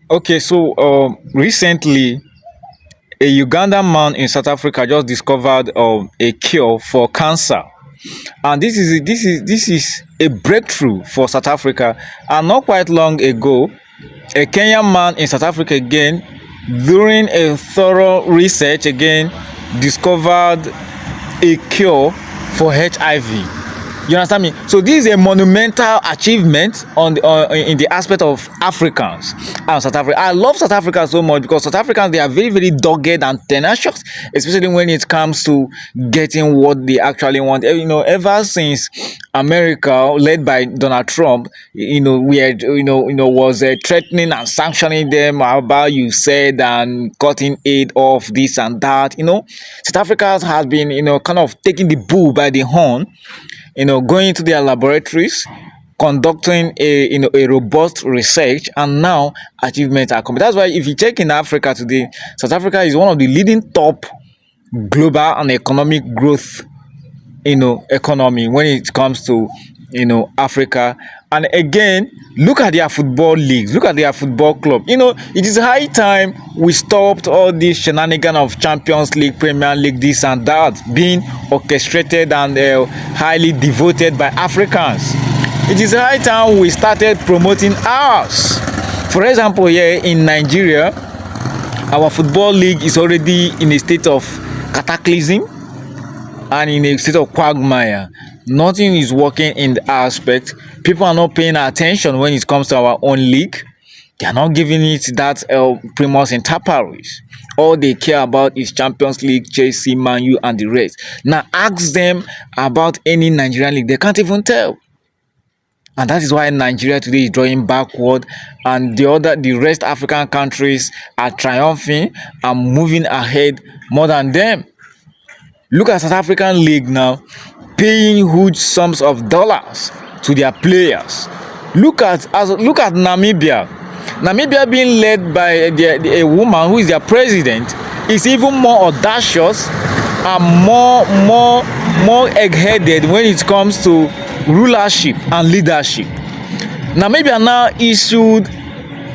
Okay, so recently, a Ugandan man in South Africa just discovered a cure for cancer, and this is a breakthrough for South Africa. And not quite long ago, a Kenyan man in South Africa again, during a thorough research again, discovered a cure for HIV. You understand me? So this is a monumental achievement on in the aspect of Africans and South Africa. I love South Africa so much because South Africans, they are very, very dogged and tenacious, especially when it comes to getting what they actually want. Ever since America, led by Donald Trump, we had, was threatening and sanctioning them about you said and cutting aid off this and that. South Africa has been, kind of taking the bull by the horn, going to their laboratories, conducting a robust research, and now achievements are coming. That's why if you check in Africa today, South Africa is one of the leading top global and economic growth, economy when it comes to Africa. And again, look at their football leagues, look at their football club. It is high time we stopped all this shenanigan of Champions League, Premier League, this and that being orchestrated and highly devoted by Africans. It is high time we started promoting ours. For example, here in Nigeria, our football league is already in a state of cataclysm and in a state of quagmire. Nothing is working in the aspect. People are not paying attention when it comes to our own league. They are not giving it that primus inter pares. All they care about is Champions League, Chelsea, Man U, and the rest. Now ask them about any Nigerian league, they can't even tell. And that is why Nigeria today is drawing backward, and the rest African countries are triumphing and moving ahead more than them. Look at South African league now, paying huge sums of dollars to their players. Look at Namibia. Namibia being led by a woman who is their president is even more audacious and more egg-headed when it comes to rulership and leadership. Namibia now issued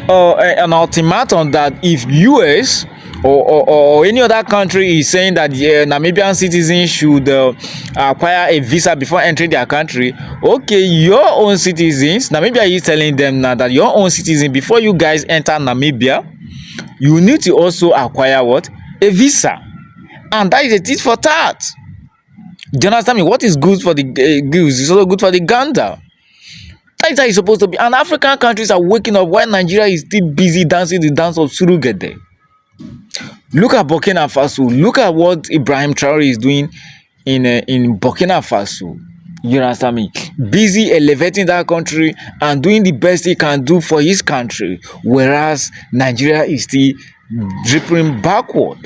an ultimatum that if US or any other country is saying that Namibian citizens should acquire a visa before entering their country, okay, your own citizens, Namibia is telling them now that your own citizens, before you guys enter Namibia, you need to also acquire what? A visa. And that is a tit for tat. Do you understand me? What is good for the goose is also good for the gander. That is how it's supposed to be. And African countries are waking up while Nigeria is still busy dancing the dance of Surugede. Look at Burkina Faso. Look at what Ibrahim Traore is doing in Burkina Faso. You understand me? Busy elevating that country and doing the best he can do for his country, whereas Nigeria is still dripping backward.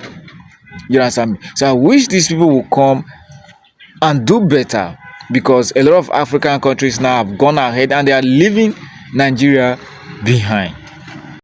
You understand me? So I wish these people will come and do better, because a lot of African countries now have gone ahead and they are leaving Nigeria behind.